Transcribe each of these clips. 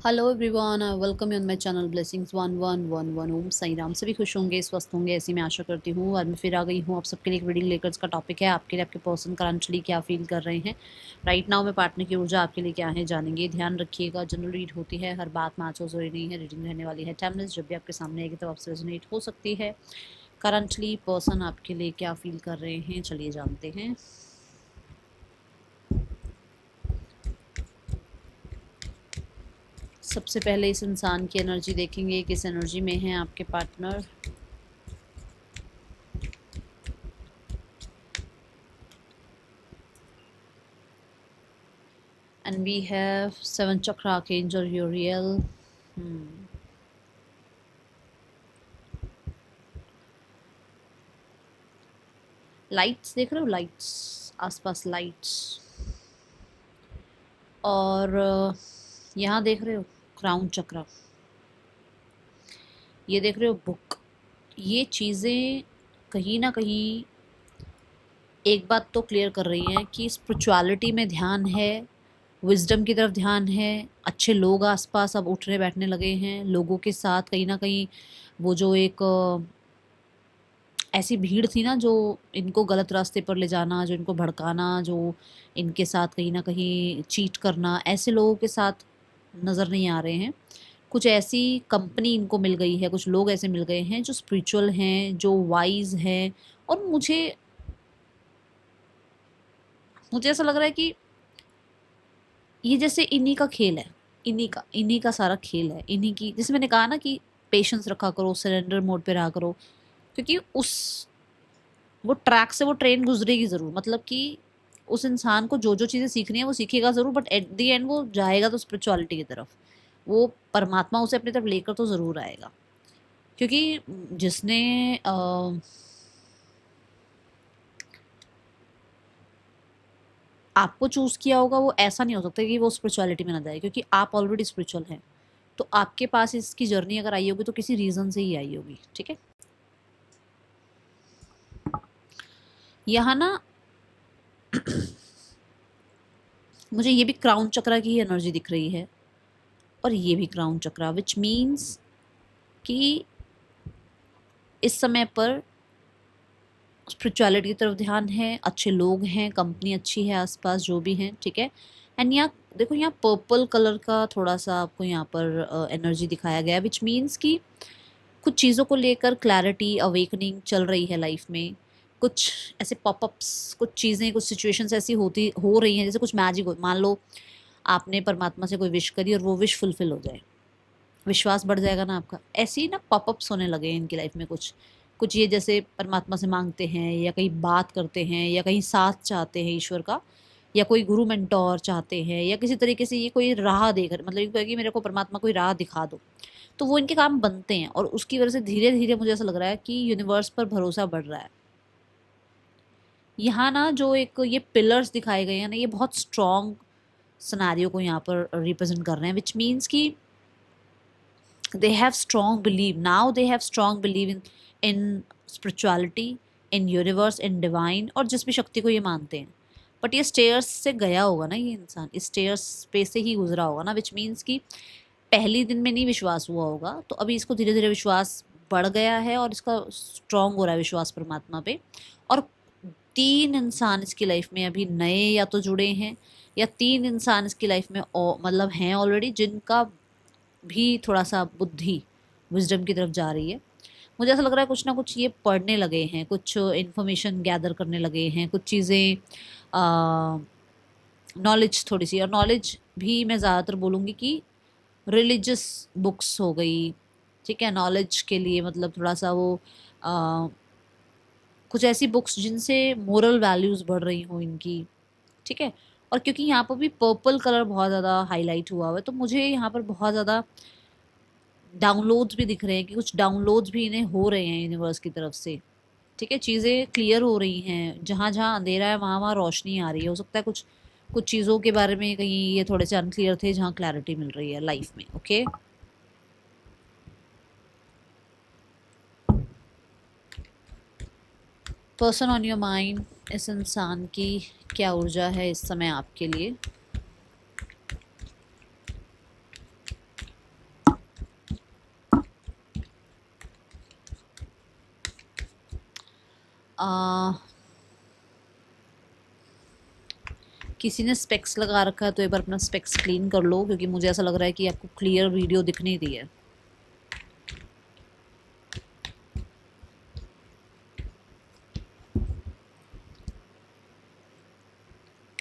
Hello everyone, welcome on my channel blessings 1111। ओम साई राम। सभी खुश होंगे, स्वस्थ होंगे, ऐसी मैं आशा करती हूँ। आज मैं फिर आ गई हूँ आप सबके लिए एक रीडिंग लेकर। इसका टॉपिक है आपके लिए आपके पर्सन करंटली क्या फील कर रहे हैं राइट नाउ में। पार्टनर की ऊर्जा आपके लिए क्या है जानेंगे। ध्यान रखिएगा, जनरल रीड होती है, हर बात मैच हो जरूरी नहीं है। रीडिंग रहने वाली है टाइमलेस। जब भी आपके सामने आएगी तब आपसे रेजोनेट हो सकती है। करंटली पर्सन आपके लिए क्या फील कर रहे हैं, चलिए जानते हैं। सबसे पहले इस इंसान की एनर्जी देखेंगे, किस एनर्जी में है आपके partner. And we have 7 chakra archangel Uriel. Lights देख रहे हो, लाइट्स आसपास लाइट्स। और यहाँ देख रहे हो क्राउन चक्रा, ये देख रहे हो बुक। ये चीज़ें कहीं ना कहीं एक बात तो क्लियर कर रही हैं कि स्पिरिचुअलिटी में ध्यान है, विजडम की तरफ ध्यान है। अच्छे लोग आसपास अब उठने बैठने लगे हैं। लोगों के साथ कहीं ना कहीं वो जो एक ऐसी भीड़ थी ना जो इनको गलत रास्ते पर ले जाना, जो इनको भड़काना, जो इनके साथ कहीं ना कहीं चीट करना, ऐसे लोगों के साथ नज़र नहीं आ रहे हैं। कुछ ऐसी कंपनी इनको मिल गई है, कुछ लोग ऐसे मिल गए हैं जो स्पिरिचुअल हैं, जो वाइज हैं। और मुझे मुझे ऐसा लग रहा है कि ये जैसे इन्हीं का खेल है, इन्हीं का सारा खेल है। इन्हीं की, जैसे मैंने कहा ना कि पेशेंस रखा करो, सरेंडर मोड पे रहा करो, क्योंकि उस वो ट्रैक से वो ट्रेन गुजरेगी ज़रूर। मतलब कि उस इंसान को जो जो चीज़ें सीखनी है वो सीखेगा ज़रूर, बट एट द एंड वो जाएगा तो स्पिरिचुअलिटी की तरफ। वो परमात्मा उसे अपनी तरफ लेकर तो ज़रूर आएगा। क्योंकि जिसने आपको चूज़ किया होगा वो ऐसा नहीं हो सकता कि वो स्पिरिचुअलिटी में ना जाए, क्योंकि आप ऑलरेडी स्पिरिचुअल हैं। तो आपके पास इसकी जर्नी अगर आई होगी तो किसी रीज़न से ही आई होगी। ठीक है, यहाँ ना मुझे ये भी क्राउन चक्रा की एनर्जी दिख रही है, और ये भी क्राउन चक्रा, विच मीन्स कि इस समय पर स्पिरिचुअलिटी की तरफ ध्यान है, अच्छे लोग हैं, कंपनी अच्छी है आसपास जो भी हैं। ठीक है, एंड यहाँ देखो, यहाँ पर्पल कलर का थोड़ा सा आपको यहाँ पर एनर्जी दिखाया गया, विच मीन्स कि कुछ चीज़ों को लेकर क्लैरिटी, अवेकनिंग चल रही है लाइफ में। कुछ ऐसे पॉपअप्स, कुछ चीज़ें, कुछ सिचुएशंस ऐसी होती हो रही हैं, जैसे कुछ मैजिक हो। मान लो आपने परमात्मा से कोई विश करी और वो विश फुलफिल हो जाए, विश्वास बढ़ जाएगा ना आपका। ऐसे ही ना पॉपअप्स होने लगे हैं इनकी लाइफ में। कुछ कुछ ये जैसे परमात्मा से मांगते हैं, या कहीं बात करते हैं, या कहीं साथ चाहते हैं ईश्वर का, या कोई गुरु मेंटोर चाहते हैं, या किसी तरीके से ये कोई राह देकर, मतलब कि मेरे को परमात्मा कोई राह दिखा दो, तो वो इनके काम बनते हैं। और उसकी वजह से धीरे धीरे मुझे ऐसा लग रहा है कि यूनिवर्स पर भरोसा बढ़ रहा है। यहाँ ना जो एक ये पिलर्स दिखाए गए हैं ना, ये बहुत स्ट्रॉन्ग सिनेरियो को यहाँ पर रिप्रेजेंट कर रहे हैं, विच मीन्स कि they have strong belief now, they have strong belief in spirituality, in universe, in divine, और जिस भी शक्ति को ये मानते हैं। बट ये स्टेयर्स से गया होगा ना, ये इंसान इस स्टेयर्स पे से ही गुजरा होगा ना, विच मीन्स कि पहली दिन में नहीं विश्वास हुआ होगा, तो अभी इसको धीरे धीरे विश्वास बढ़ गया है और इसका स्ट्रांग हो रहा है विश्वास परमात्मा पे। और 3 इंसान इसकी लाइफ में अभी नए या तो जुड़े हैं, या 3 इंसान इसकी लाइफ में मतलब हैं ऑलरेडी, जिनका भी थोड़ा सा बुद्धि, विजडम की तरफ जा रही है। मुझे ऐसा लग रहा है कुछ ना कुछ ये पढ़ने लगे हैं, कुछ इन्फॉर्मेशन गैदर करने लगे हैं, कुछ चीज़ें, नॉलेज थोड़ी सी। और नॉलेज भी मैं ज़्यादातर बोलूँगी कि रिलीजियस बुक्स हो गई। ठीक है, नॉलेज के लिए मतलब थोड़ा सा वो आ, कुछ ऐसी बुक्स जिनसे मोरल वैल्यूज़ बढ़ रही हों इनकी। ठीक है, और क्योंकि यहाँ पर भी पर्पल कलर बहुत ज़्यादा हाईलाइट हुआ हुआ है, तो मुझे यहाँ पर बहुत ज़्यादा डाउनलोड्स भी दिख रहे हैं कि कुछ डाउनलोड्स भी इन्हें हो रहे हैं यूनिवर्स की तरफ से। ठीक है, चीज़ें क्लियर हो रही हैं, जहाँ जहाँ अंधेरा है वहाँ वहाँ रोशनी आ रही है। हो सकता है कुछ कुछ चीज़ों के बारे में कहीं ये थोड़े से अनक्लियर थे, जहाँ क्लैरिटी मिल रही है लाइफ में। Okay, person on your mind, इस इंसान की क्या ऊर्जा है इस समय आपके लिए। किसी ने स्पेक्स लगा रखा है तो एक बार अपना स्पेक्स क्लीन कर लो, क्योंकि मुझे ऐसा लग रहा है कि आपको क्लियर वीडियो दिख नहीं रही है।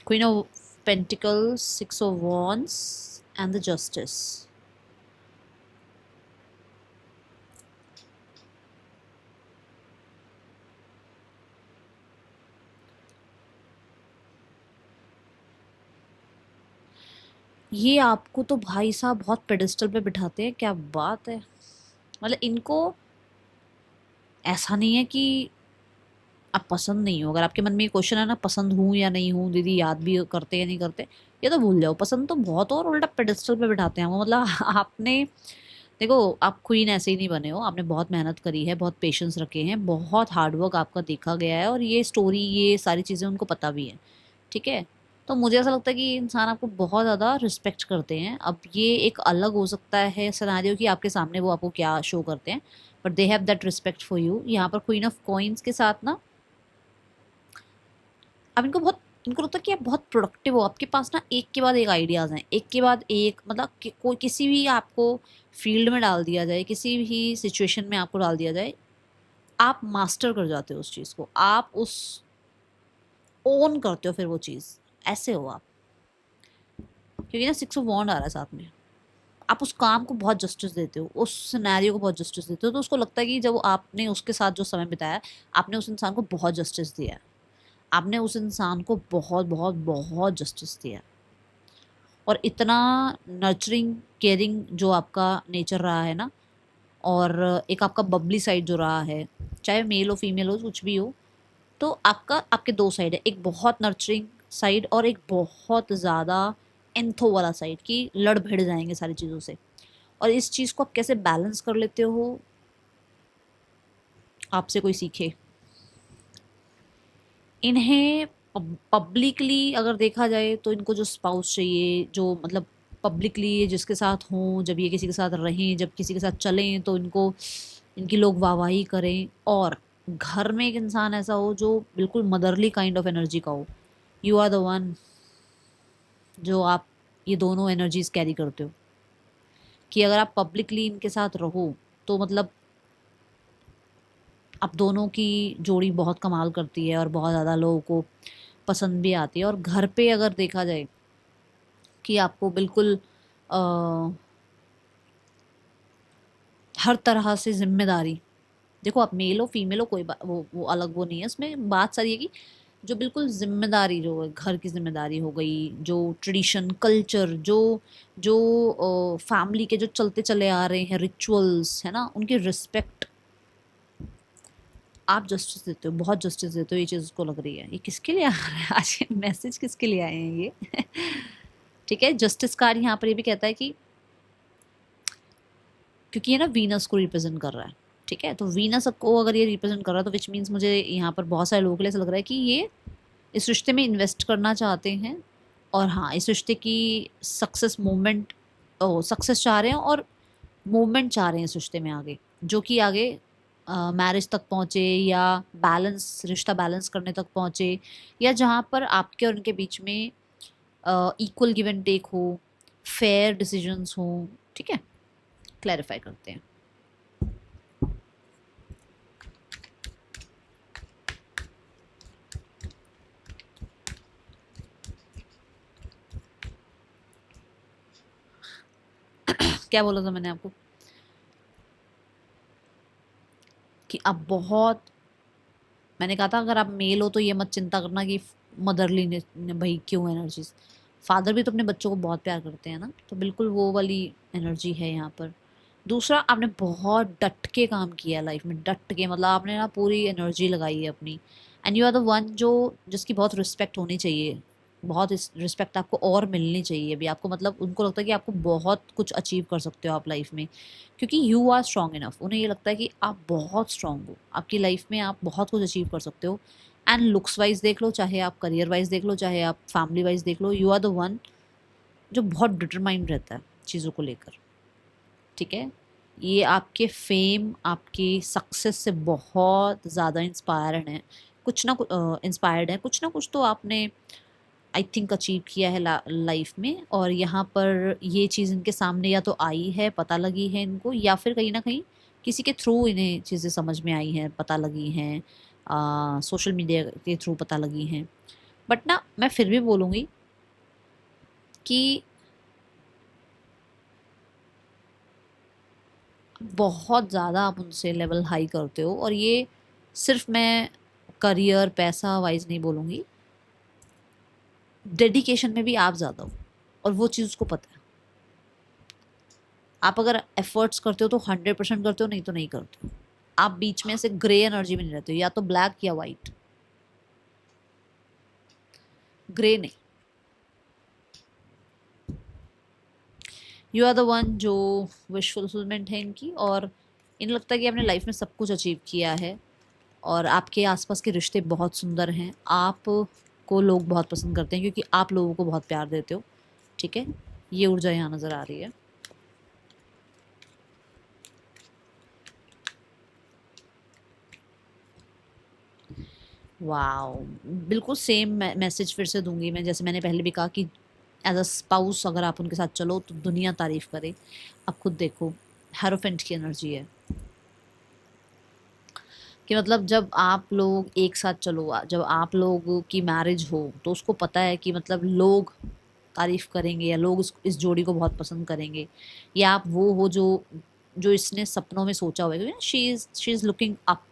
Queen of pentacles, 6 of wands and the justice. ये आपको तो भाई साहब बहुत पेडिस्टल पे बिठाते हैं, क्या बात है। मतलब इनको ऐसा नहीं है कि आप पसंद नहीं हो। अगर आपके मन में ये क्वेश्चन है ना, पसंद हूँ या नहीं हूँ, दीदी याद भी करते या नहीं करते, ये तो भूल जाओ। पसंद तो बहुत हो, और उल्टा पेडिस्टल पे बिठाते हैं वो। मतलब आपने देखो, आप क्वीन ऐसे ही नहीं बने हो, आपने बहुत मेहनत करी है, बहुत पेशेंस रखे हैं, बहुत हार्डवर्क आपका देखा गया है, और ये स्टोरी, ये सारी चीज़ें उनको पता भी है, ठीक है। तो मुझे ऐसा लगता है कि ये इंसान आपको बहुत ज़्यादा रिस्पेक्ट करते हैं। अब ये एक अलग हो सकता है सिनेरियो कि आपके सामने वो आपको क्या शो करते हैं, but they have that respect for you. यहाँ पर क्वीन ऑफ कॉइन्स के साथ ना, अब इनको लगता है कि आप बहुत प्रोडक्टिव हो। आपके पास ना एक के बाद एक आइडियाज़ हैं, एक के बाद एक, मतलब कोई किसी भी आपको फील्ड में डाल दिया जाए, किसी भी सिचुएशन में आपको डाल दिया जाए, आप मास्टर कर जाते हो उस चीज़ को, आप उस ओन करते हो फिर वो चीज़। ऐसे हो आप, क्योंकि ना 6 ऑफ वॉन्ड आ रहा है साथ में। आप उस काम को बहुत जस्टिस देते हो, उस सिनेरियो को बहुत जस्टिस देते हो, तो उसको लगता है कि जब आपने उसके साथ जो समय बिताया, आपने उस इंसान को बहुत जस्टिस दिया है, आपने उस इंसान को बहुत बहुत बहुत जस्टिस दिया। और इतना नर्चरिंग, केयरिंग जो आपका नेचर रहा है ना, और एक आपका बबली साइड जो रहा है, चाहे मेल हो फीमेल हो कुछ भी हो, तो आपके दो साइड है, एक बहुत नर्चरिंग साइड और एक बहुत ज़्यादा एंथो वाला साइड, कि लड़ भिड़ जाएंगे सारी चीज़ों से। और इस चीज़ को आप कैसे बैलेंस कर लेते हो, आपसे कोई सीखे। इन्हें पब्लिकली अगर देखा जाए तो इनको जो स्पाउस चाहिए, जो मतलब पब्लिकली जिसके साथ हों, जब ये किसी के साथ रहें, जब किसी के साथ चलें, तो इनको, इनकी लोग वाहवाही करें। और घर में एक इंसान ऐसा हो जो बिल्कुल मदरली काइंड ऑफ एनर्जी का हो। यू आर द वन, जो आप ये दोनों एनर्जीज कैरी करते हो, कि अगर आप पब्लिकली इनके साथ रहो तो मतलब आप दोनों की जोड़ी बहुत कमाल करती है, और बहुत ज़्यादा लोगों को पसंद भी आती है। और घर पे अगर देखा जाए कि आपको बिल्कुल अ, हर तरह से जिम्मेदारी, देखो आप मेल हो फीमेल हो, कोई वो अलग वो नहीं है, इसमें बात सारी है कि जो बिल्कुल जिम्मेदारी, जो है घर की जिम्मेदारी हो गई, जो ट्रेडिशन कल्चर, जो जो फैमिली के जो चलते चले आ रहे हैं रिचुअल्स है ना, उनकी रिस्पेक्ट आप जस्टिस देते हो, बहुत जस्टिस देते हो। ये चीज़ उसको लग रही है। ये किसके लिए आ रहा है आज, ये मैसेज किसके लिए आए हैं ये ठीक है, जस्टिस कार्ड यहाँ पर ये भी कहता है कि, क्योंकि ये ना वीनस को रिप्रेजेंट कर रहा है, ठीक है, तो वीनस को अगर ये रिप्रेजेंट कर रहा है तो विच मीन्स मुझे यहाँ पर बहुत सारे लोगों के लिए ऐसा लग रहा है कि ये इस रिश्ते में इन्वेस्ट करना चाहते हैं, और हाँ, इस रिश्ते की सक्सेस मूवमेंट, सक्सेस चाह रहे हैं, और मूवमेंट चाह रहे हैं इस रिश्ते में आगे, जो कि आगे मैरिज तक पहुँचे, या बैलेंस, रिश्ता बैलेंस करने तक पहुँचे, या जहाँ पर आपके और उनके बीच में इक्वल गिव एंड टेक हो, फेयर डिसीजंस हो, ठीक है। क्लैरिफाई करते हैं। क्या बोला था मैंने आपको, कि अब बहुत, मैंने कहा था अगर आप मेल हो तो ये मत चिंता करना कि मदरली ने भाई क्यों एनर्जीज, फादर भी तो अपने बच्चों को बहुत प्यार करते हैं ना, तो बिल्कुल वो वाली एनर्जी है यहाँ पर। दूसरा, आपने बहुत डट के काम किया लाइफ में, डट के, मतलब आपने ना पूरी एनर्जी लगाई है अपनी, and you are the one जो, जिसकी बहुत रिस्पेक्ट होनी चाहिए, बहुत रिस्पेक्ट आपको और मिलनी चाहिए भी आपको। मतलब उनको लगता है कि आपको बहुत कुछ अचीव कर सकते हो आप लाइफ में, क्योंकि यू आर स्ट्रांग इनफ। उन्हें ये लगता है कि आप बहुत स्ट्रांग हो, आपकी लाइफ में आप बहुत कुछ अचीव कर सकते हो। एंड लुक्स वाइज देख लो, चाहे आप करियर वाइज देख लो, चाहे आप फैमिली वाइज देख लो, यू आर द वन जो बहुत डिटरमाइंड रहता है चीज़ों को लेकर, ठीक है। ये आपके फेम, आपकी सक्सेस से बहुत ज़्यादा इंस्पायर्ड हैं, कुछ ना कुछ इंस्पायर्ड है, कुछ ना कुछ तो आपने आई थिंक अचीव किया है लाइफ में, और यहाँ पर ये चीज़ इनके सामने या तो आई है, पता लगी है इनको, या फिर कहीं ना कहीं किसी के थ्रू इन्हें चीज़ें समझ में आई हैं, पता लगी हैं, सोशल मीडिया के थ्रू पता लगी हैं। बट ना मैं फिर भी बोलूँगी कि बहुत ज़्यादा आप उनसे लेवल हाई करते हो, और ये सिर्फ मैं करियर पैसा वाइज नहीं बोलूँगी, डेडिकेशन में भी आप ज़्यादा हो, और वो चीज़ उसको पता है। आप अगर एफर्ट्स करते हो तो 100% करते हो, नहीं तो नहीं करते हो। आप बीच में से ग्रे एनर्जी में नहीं रहते हो, या तो ब्लैक या वाइट, ग्रे नहीं। यू आर द वन जो विश फुलफिलमेंट है इनकी, और इन्हें लगता है कि आपने लाइफ में सब कुछ अचीव किया है, और आपके आसपास के रिश्ते बहुत सुंदर हैं, आप को लोग बहुत पसंद करते हैं क्योंकि आप लोगों को बहुत प्यार देते हो। ठीक है, ये ऊर्जा यहाँ नज़र आ रही है। वाओ, बिल्कुल सेम मैसेज फिर से दूंगी मैं, जैसे मैंने पहले भी कहा कि एज अ स्पाउस अगर आप उनके साथ चलो तो दुनिया तारीफ करे। अब खुद देखो, हेरोफेंट की एनर्जी है कि मतलब जब आप लोग एक साथ चलो, जब आप लोगों की मैरिज हो, तो उसको पता है कि मतलब लोग तारीफ करेंगे, या लोग इस जोड़ी को बहुत पसंद करेंगे, या आप वो हो जो जो इसने सपनों में सोचा हुआ है, शी इज़ लुकिंग अप।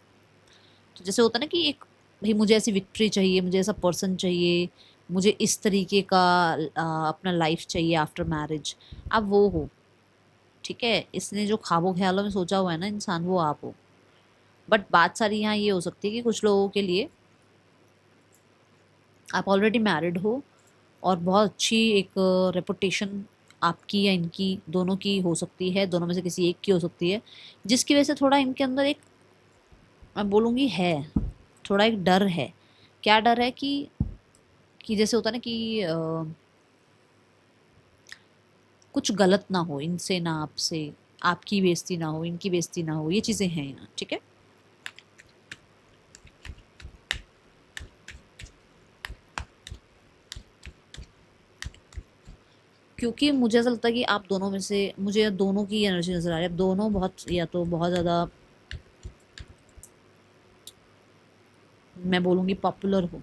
तो जैसे होता है ना कि एक, भाई मुझे ऐसी विक्ट्री चाहिए, मुझे ऐसा पर्सन चाहिए, मुझे इस तरीके का अपना लाइफ चाहिए आफ्टर मैरिज, आप वो हो। ठीक है, इसने जो ख्वाबों ख्यालों में सोचा हुआ है ना इंसान, वो आप हो। बट बात सारी यहाँ ये हो सकती है कि कुछ लोगों के लिए आप ऑलरेडी मैरिड हो, और बहुत अच्छी एक रेपुटेशन आपकी या इनकी दोनों की हो सकती है, दोनों में से किसी एक की हो सकती है, जिसकी वजह से थोड़ा इनके अंदर एक, मैं बोलूँगी है, थोड़ा एक डर है। क्या डर है कि जैसे होता है ना कि कुछ गलत ना हो इनसे ना आपसे, आपकी बेइज्जती ना हो, इनकी बेइज्जती ना हो, ये चीज़ें हैं यहाँ। ठीक है, क्योंकि मुझे ऐसा लगता है कि आप दोनों में से, मुझे दोनों की एनर्जी नज़र आ रही है, आप दोनों बहुत, या तो बहुत ज़्यादा, मैं बोलूँगी पॉपुलर हो।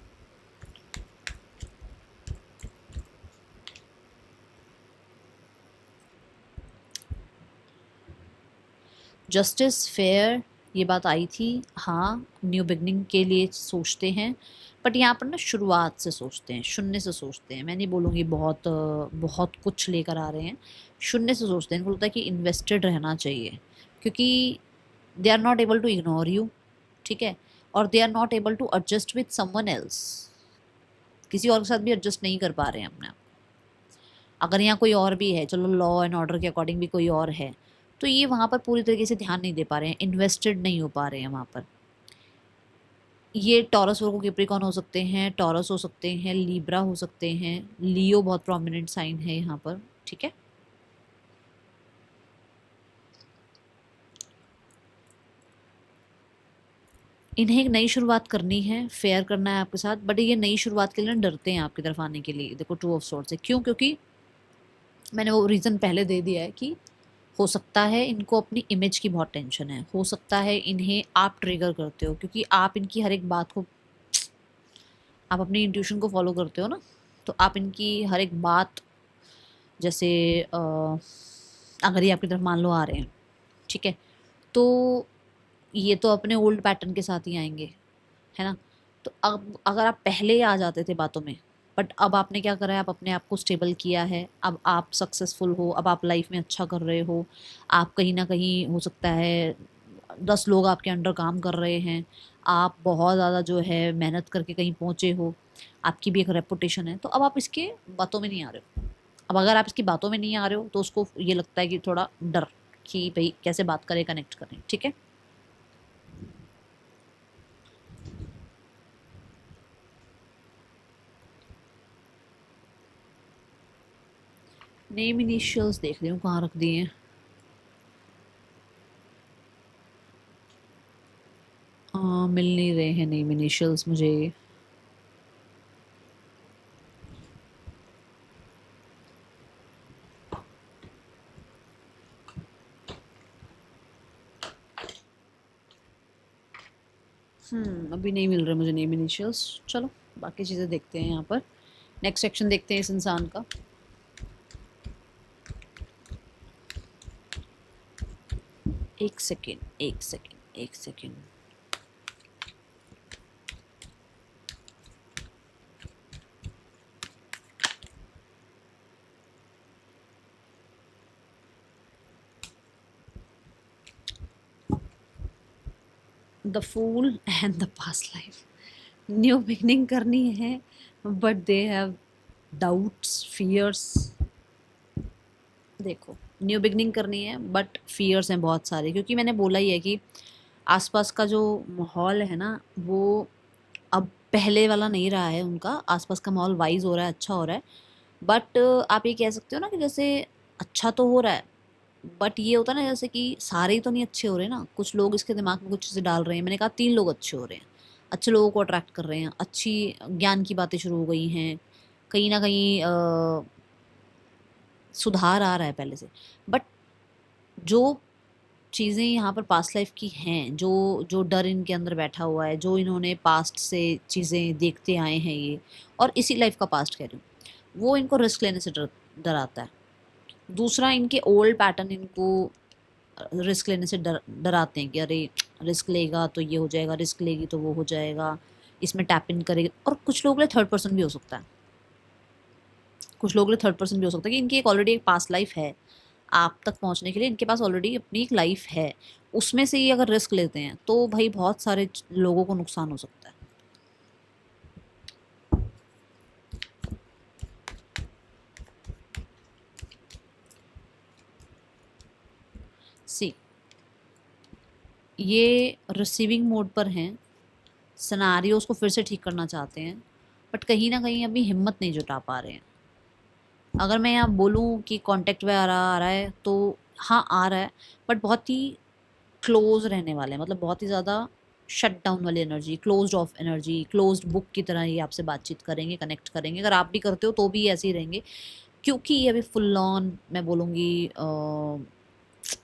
जस्टिस फेयर, ये बात आई थी। हाँ, न्यू बिगनिंग के लिए सोचते हैं, बट यहाँ पर ना शुरुआत से सोचते हैं, शून्य से सोचते हैं। मैं नहीं बोलूँगी बहुत बहुत कुछ लेकर आ रहे हैं, शून्य से सोचते हैं। इनको लगता है कि इन्वेस्टेड रहना चाहिए, क्योंकि they are not able to ignore you. ठीक है, और they are not able to adjust with someone else, किसी और के साथ भी एडजस्ट नहीं कर पा रहे हैं अपने आप। अगर यहाँ कोई और भी है, चलो लॉ एंड ऑर्डर के अकॉर्डिंग भी कोई और है, तो ये वहाँ पर पूरी तरीके से ध्यान नहीं दे पा रहे हैं, इन्वेस्टेड नहीं हो पा रहे हैं वहाँ पर। ये टॉरस वर्गो कैप्रिकॉर्न हो सकते हैं, टॉरस हो सकते हैं, लीब्रा हो सकते हैं, लियो बहुत प्रोमिनेंट साइन है यहाँ पर। ठीक है, इन्हें एक नई शुरुआत करनी है, फेयर करना है आपके साथ, बट ये नई शुरुआत के लिए ना डरते हैं आपकी तरफ आने के लिए। देखो, टू ऑफ सोर्ड्स है, क्यों? क्योंकि मैंने वो रीज़न पहले दे दिया है कि हो सकता है इनको अपनी इमेज की बहुत टेंशन है, हो सकता है इन्हें आप ट्रिगर करते हो, क्योंकि आप इनकी हर एक बात को, आप अपनी इंट्यूशन को फॉलो करते हो ना, तो आप इनकी हर एक बात, जैसे अगर ये आपकी तरफ मान लो आ रहे हैं, ठीक है, तो ये तो अपने ओल्ड पैटर्न के साथ ही आएंगे, है ना। तो अब अगर आप पहले आ जाते थे बातों में, बट अब आपने क्या करा है, आप अपने आप को स्टेबल किया है, अब आप सक्सेसफुल हो, अब आप लाइफ में अच्छा कर रहे हो, आप कहीं ना कहीं हो सकता है 10 लोग आपके अंडर काम कर रहे हैं, आप बहुत ज़्यादा जो है मेहनत करके कहीं पहुँचे हो, आपकी भी एक रेपुटेशन है, तो अब आप इसके बातों में नहीं आ रहे हो। अब अगर आप इसकी बातों में नहीं आ रहे हो, तो उसको ये लगता है कि थोड़ा डर, कि भाई कैसे बात करें, कनेक्ट करें। ठीक है, नेम इनिशियल्स देख रही हूँ कहाँ रख दिए हैं। मिल नहीं रहे हैं नेम इनिशियल्स मुझे। अभी नहीं मिल रहे मुझे नेम इनिशियल्स। चलो बाकी चीज़ें देखते हैं यहाँ पर। नेक्स्ट सेक्शन देखते हैं इस इंसान का। एक सेकेंड एक सेकेंड एक second. The fool and the past life. New beginning करनी है but they have doubts fears. देखो न्यू बिगनिंग करनी है बट फियर्स हैं बहुत सारे, क्योंकि मैंने बोला ही है कि आसपास का जो माहौल है ना वो अब पहले वाला नहीं रहा है। उनका आसपास का माहौल वाइज हो रहा है, अच्छा हो रहा है। बट आप ये कह सकते हो ना कि जैसे अच्छा तो हो रहा है बट ये होता है ना जैसे कि सारे ही तो नहीं अच्छे हो रहे ना, कुछ लोग इसके दिमाग में कुछ चीज़ें डाल रहे हैं। मैंने कहा 3 लोग अच्छे हो रहे हैं, अच्छे लोगों को अट्रैक्ट कर रहे हैं, अच्छी ज्ञान की बातें शुरू हो गई हैं, कहीं ना कहीं सुधार आ रहा है पहले से। बट जो चीज़ें यहाँ पर पास्ट लाइफ की हैं, जो जो डर इनके अंदर बैठा हुआ है, जो इन्होंने पास्ट से चीज़ें देखते आए हैं ये, और इसी लाइफ का पास्ट कह रही हूँ, वो इनको रिस्क लेने से डराता है। दूसरा इनके ओल्ड पैटर्न इनको रिस्क लेने से डराते हैं कि अरे रिस्क लेगा तो ये हो जाएगा, रिस्क लेगी तो वो हो जाएगा, इसमें टैप इन करेगा। और कुछ लोगों के लिए थर्ड पर्सन भी हो सकता है, कुछ लोगों के लिए थर्ड पर्सन भी हो सकता है कि इनकी एक ऑलरेडी एक पास्ट लाइफ है। आप तक पहुंचने के लिए इनके पास ऑलरेडी अपनी एक लाइफ है, उसमें से ये अगर रिस्क लेते हैं तो भाई बहुत सारे लोगों को नुकसान हो सकता है। सी ये रिसीविंग मोड पर हैं, सिनेरियोस को फिर से ठीक करना चाहते हैं बट कहीं ना कहीं अभी हिम्मत नहीं जुटा पा रहे हैं। अगर मैं यहाँ बोलूँ कि कांटेक्ट में आ रहा है तो हाँ आ रहा है, बट बहुत ही क्लोज रहने वाले हैं, मतलब बहुत ही ज़्यादा शट डाउन वाली energy, closed of energy, closed book की तरह ये आपसे बातचीत करेंगे, कनेक्ट करेंगे। अगर आप भी करते हो तो भी ऐसे ही रहेंगे, क्योंकि ये अभी फुल ऑन मैं बोलूँगी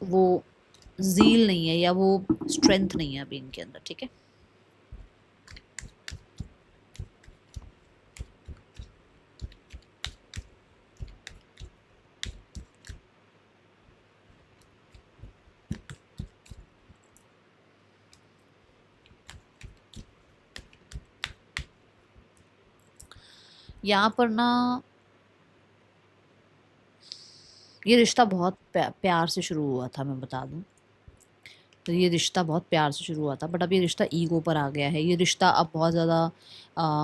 वो ज़ील नहीं है या वो स्ट्रेंथ नहीं है अभी इनके अंदर। ठीक है, यहाँ पर ना ये रिश्ता बहुत प्यार से शुरू हुआ था, मैं बता दूं। तो ये रिश्ता बहुत प्यार से शुरू हुआ था बट अब ये रिश्ता ईगो पर आ गया है। ये रिश्ता अब बहुत ज़्यादा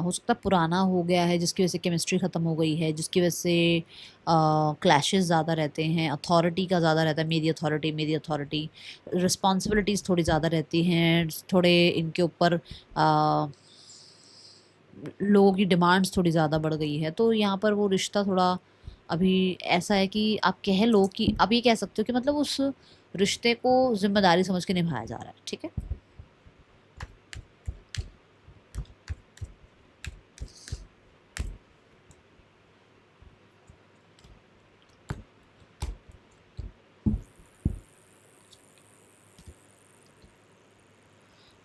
हो सकता है पुराना हो गया है, जिसकी वजह से केमिस्ट्री ख़त्म हो गई है, जिसकी वजह से क्लैशेस ज़्यादा रहते हैं, अथॉरिटी का ज़्यादा रहता है, मेरी अथॉरिटी, रिस्पॉन्सिबिलिटीज़ थोड़ी ज़्यादा रहती हैं, थोड़े इनके ऊपर लोगों की डिमांड्स थोड़ी ज़्यादा बढ़ गई है। तो यहाँ पर वो रिश्ता थोड़ा अभी ऐसा है कि आप कह लो कि अभी कह सकते हो कि मतलब उस रिश्ते को जिम्मेदारी समझ के निभाया जा रहा है। ठीक है,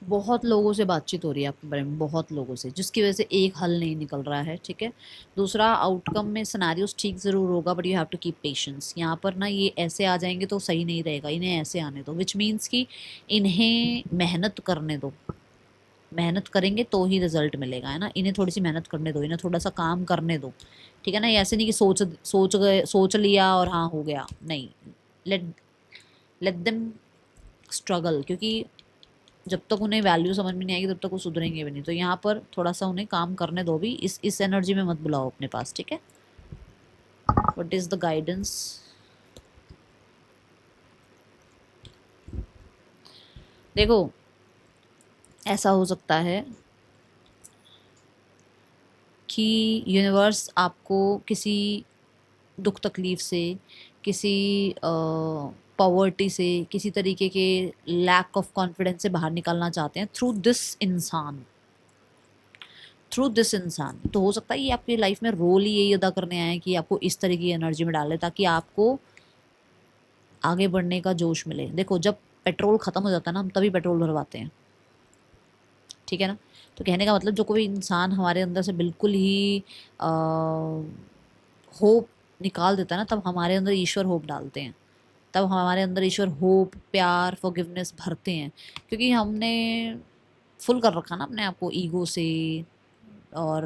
बहुत लोगों से बातचीत हो रही है आपके बारे में, बहुत लोगों से, जिसकी वजह से एक हल नहीं निकल रहा है। ठीक है, दूसरा आउटकम में सिनेरियोस ठीक ज़रूर होगा but you have to keep patience. यहाँ पर ना ये ऐसे आ जाएंगे तो सही नहीं रहेगा, इन्हें ऐसे आने दो, विच मीन्स कि इन्हें मेहनत करने दो। मेहनत करेंगे तो ही रिजल्ट मिलेगा, है ना। इन्हें थोड़ी सी मेहनत करने दो, इन्हें थोड़ा सा काम करने दो। ठीक है ना, ये ऐसे नहीं कि सोच लिया और हाँ हो गया, नहीं। लेट लेट देम स्ट्रगल, क्योंकि जब तक उन्हें वैल्यू समझ में नहीं आएगी तब तक वो सुधरेंगे भी नहीं। तो यहाँ पर थोड़ा सा उन्हें काम करने दो भी, इस एनर्जी में मत बुलाओ अपने पास। ठीक है, व्हाट इज द गाइडेंस। देखो ऐसा हो सकता है कि यूनिवर्स आपको किसी दुख तकलीफ से, किसी पॉवर्टी से, किसी तरीके के लैक ऑफ कॉन्फिडेंस से बाहर निकलना चाहते हैं थ्रू दिस इंसान, थ्रू दिस इंसान। तो हो सकता है ये आपकी लाइफ में रोल ही यही अदा करने आए हैं कि आपको इस तरह की एनर्जी में डाले ताकि आपको आगे बढ़ने का जोश मिले। देखो जब पेट्रोल ख़त्म हो जाता है ना, हम तभी पेट्रोल भरवाते हैं, ठीक है ना। तो कहने का मतलब जो कोई इंसान हमारे अंदर से बिल्कुल ही होप निकाल देता है ना, तब हमारे अंदर ईश्वर होप डालते हैं, तब हमारे अंदर ईश्वर होप, प्यार, फॉरगिवनेस भरते हैं, क्योंकि हमने फुल कर रखा ना अपने आप को ईगो से, और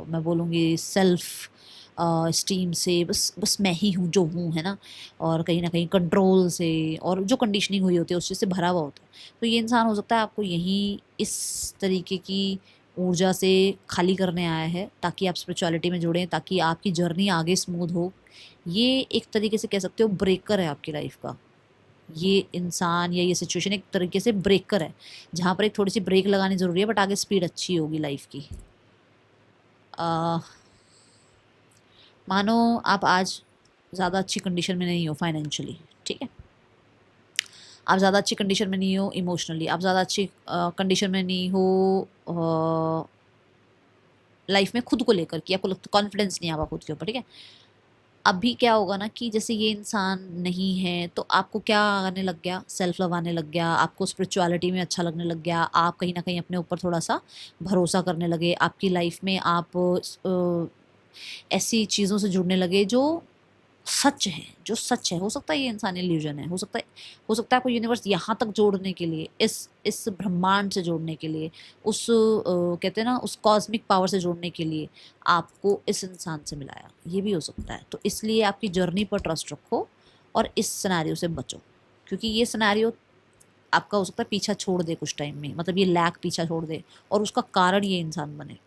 मैं बोलूँगी सेल्फ स्टीम से, बस बस मैं ही हूँ जो हूँ, है ना, और कहीं ना कहीं कंट्रोल से, और जो कंडीशनिंग हुई होती है उस चीज़ से भरा हुआ होता है। तो ये इंसान हो सकता है आपको यही इस तरीके की ऊर्जा से खाली करने आया है ताकि आप स्पिरिचुअलिटी में जुड़ें, ताकि आपकी जर्नी आगे स्मूथ हो। ये एक तरीके से कह सकते हो ब्रेकर है आपकी लाइफ का, ये इंसान या ये सिचुएशन एक तरीके से ब्रेकर है, जहाँ पर एक थोड़ी सी ब्रेक लगानी ज़रूरी है, बट आगे स्पीड अच्छी होगी लाइफ की। मानो आप आज ज़्यादा अच्छी कंडीशन में नहीं हो फाइनेंशियली, ठीक है, आप ज़्यादा अच्छी कंडीशन में नहीं हो इमोशनली, आप ज़्यादा अच्छी कंडीशन में नहीं हो लाइफ में खुद को लेकर, कि आपको कॉन्फिडेंस नहीं आवा खुद के ऊपर, ठीक है। अभी क्या होगा ना कि जैसे ये इंसान नहीं है तो आपको क्या आने लग गया, सेल्फ लव आने लग गया, आपको स्पिरिचुअलिटी में अच्छा लगने लग गया, आप कहीं ना कहीं अपने ऊपर थोड़ा सा भरोसा करने लगे, आपकी लाइफ में आप ऐसी चीज़ों से जुड़ने लगे जो सच है, जो सच है। हो सकता है ये इंसान इल्यूजन है, हो सकता है आपको यूनिवर्स यहाँ तक जोड़ने के लिए, इस ब्रह्मांड से जोड़ने के लिए, उस कहते हैं ना उस कॉस्मिक पावर से जोड़ने के लिए आपको इस इंसान से मिलाया, ये भी हो सकता है। तो इसलिए आपकी जर्नी पर ट्रस्ट रखो और इस सिनेरियो से बचो, क्योंकि ये सिनेरियो आपका हो सकता है पीछा छोड़ दे कुछ टाइम में, मतलब ये लैक पीछा छोड़ दे, और उसका कारण ये इंसान बने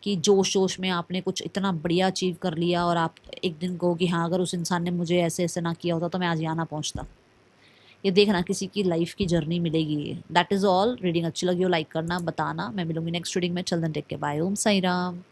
कि जोश जोश में आपने कुछ इतना बढ़िया अचीव कर लिया और आप एक दिन कहो कि हाँ अगर उस इंसान ने मुझे ऐसे ऐसे ना किया होता तो मैं आज यहाँ ना पहुँचता। ये देखना किसी की लाइफ की जर्नी मिलेगी ये। That is all. रीडिंग अच्छी लगी हो लाइक करना, बताना। मैं मिलूंगी नेक्स्ट रीडिंग में। चल देन टेक के बाय। ओम साई राम।